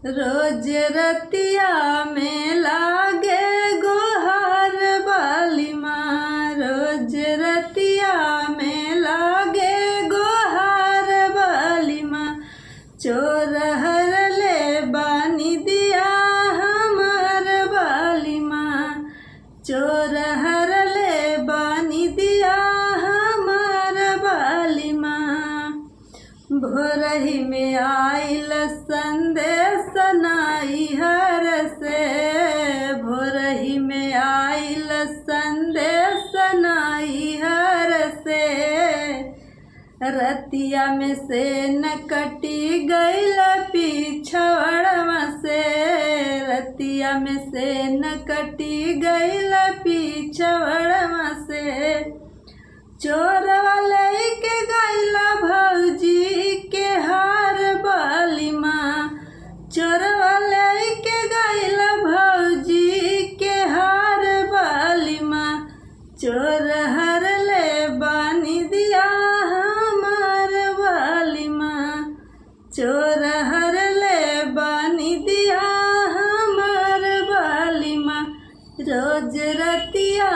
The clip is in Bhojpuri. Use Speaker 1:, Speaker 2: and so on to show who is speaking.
Speaker 1: रोज रतिया में लागे गोहार बाली माँ, रोज रतिया में लागे गोहार बाली माँ। चोर हर ले बानी दिया हमार बाली माँ, चोर हर ले बानी दिया हमार बाली माँ। भोरही में आइल संदेश नाई हर से, भोरही में आइल संदेश नाई हर से। रतिया में से न कटी गईल पिछवड़वा से, रतिया में से न कटी गईल पिछवड़वा से। चोर वाले के गईला भौजी के हार बाली माँ, चोर वाले के गईला भौजी के हार बाली माँ। चोर हर ले बानी दिया हमार बाली माँ, चोर हर ले बानी दिया हमार बाली माँ। रोज रतिया